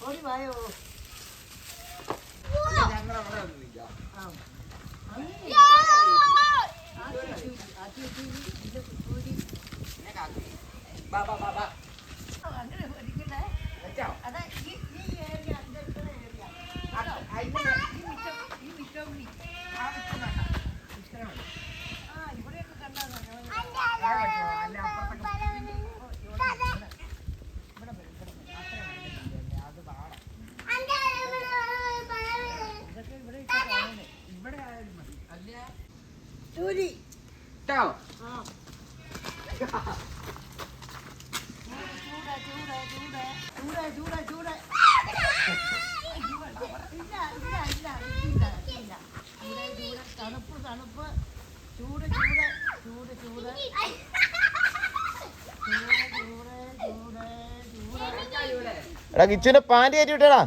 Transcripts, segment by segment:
ഓടി വായോ. അങ്ങനെ ഒരിക്കലേ അതാ ഈ ഏരിയ ഈ മിറ്റം ഇവിടെയൊക്കെ കണ്ടാൽ ഇവിടെ ആയാലും മതി. അല്ല ചൂരി തണുപ്പ് തണുപ്പ് ചൂട് ചൂട് ചൂട് ചൂട് എടാ കിച്ചുവിന്റെ പാൻറ് കയറ്റി വിട്ടേടാ.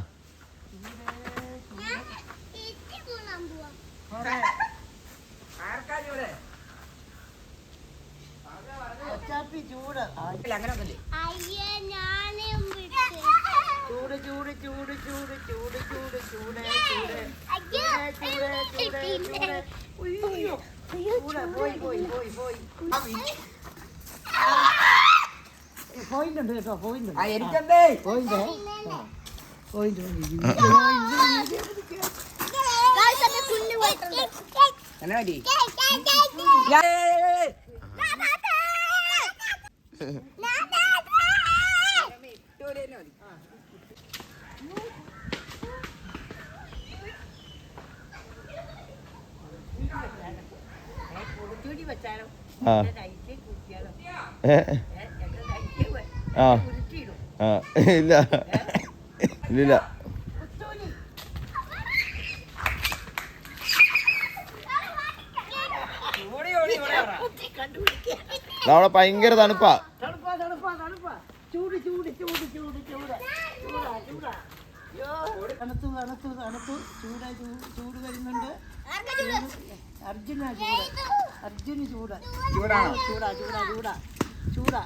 ചൂട് ചൂട് ചൂട് ചൂട് ചൂട് ചൂട് ചൂട് ചൂട് പോയിട്ടുണ്ട് കേട്ടോ. പോയിന്റ് ഇല്ല ഇല്ല അവിടെ ഭയങ്കര തണുപ്പാ. ചൂട് ചൂട് ചൂട് ചൂട് ചൂട് ചൂടാ തണുത്തു തണുത്തു തണുത്തു ചൂട് വരുന്നുണ്ട്. അർജുന അർജുന് ചൂട് ചൂടാ ചൂടാ ചൂടാ ചൂടാ ചൂടാ.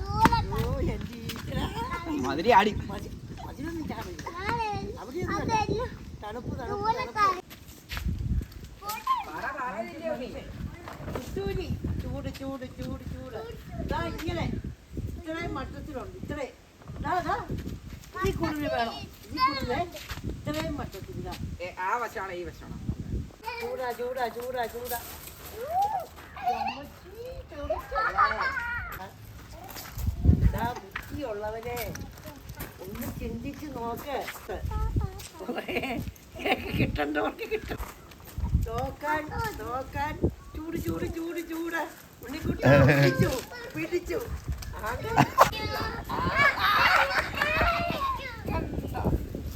അതിനൊന്നും ചാടില്ല. അവിടെയൊന്നും തണുപ്പ് തണുപ്പ് തണുപ്പ് ചൂട് ചൂട് ചൂട് ചൂട്. ഇതാ ഇങ്ങനെ ഇത്രയും മട്ടത്തിലുണ്ട്. ഇത്രയും ഈ കുളിര് വേണം. ഈ കുളിര് ഇത്രയും മട്ടത്തില്ല. ആ വശമാണ് ഈ വശമാണ്. ചൂടാ ചൂടാ ചൂടാ ചൂടാ. ബുദ്ധിയുള്ളവരെ ഒന്ന് ചിന്തിച്ച് നോക്ക്. കിട്ടണ്ടവർക്ക് കിട്ടും. നോക്കാൻ നോക്കാൻ ചൂട് ചൂട് ചൂട് ചൂട്. ഉണ്ണിക്കുട്ടി പിടിച്ചു പിടിച്ചു.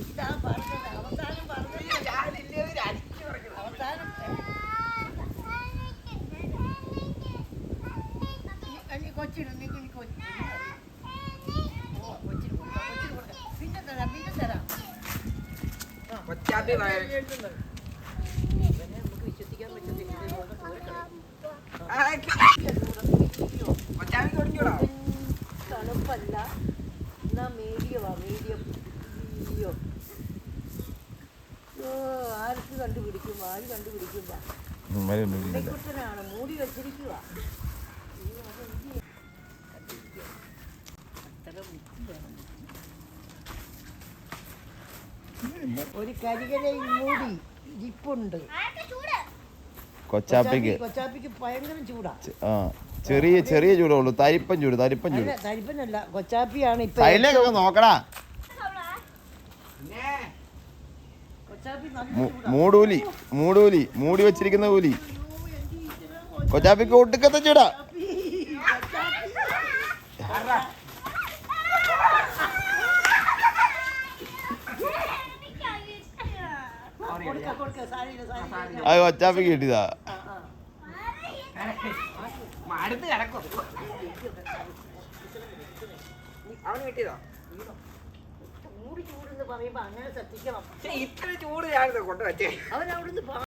ഇതാ പറഞ്ഞത് അവസാനം പറഞ്ഞത്. അവസാനം കൊച്ചിടും പിന്നെ തരാം നമുക്ക് വിശ്വസിക്കാൻ പറ്റുന്നില്ല. തണുപ്പല്ല എന്നാ മീഡിയമാ മീഡിയം. അയ്യോ ആർക്ക് കണ്ടുപിടിക്കും ആര് കണ്ടുപിടിക്കില്ല. ഉണ്ണിക്കുട്ടനാണ് മൂടി വെച്ചിരിക്കുക. ഒരു കരികലയിൽ മൂടി ഇരിപ്പുണ്ട്. കൊച്ചാപ്പിക്ക് ഭയങ്കര ചൂടാ. ചെറിയ ചെറിയ ചൂടുള്ളൂ. തരിപ്പൻ ചൂട്. തരിപ്പനല്ല കൊച്ചാപ്പിയാണ് ഇപ്പൊ. അതിലേക്കൊക്കെ നോക്കടാ. മൂടൂലി മൂടി വെച്ചിരിക്കുന്ന കൂലി. കൊച്ചാപ്പിക്ക് ഒട്ടുക്കത്തെ ചൂടാ. അത് കൊച്ചാപ്പിക്ക് കിട്ടിയതാ. അവന് കിട്ടിയതോ? ചൂട് ചൂടെന്ന് പറയുമ്പോ അങ്ങനെ ശ്രദ്ധിക്കണം. ഇത്ര ചൂട് ഞാൻ കൊണ്ടുവച്ചേ. അവനവിടുന്ന്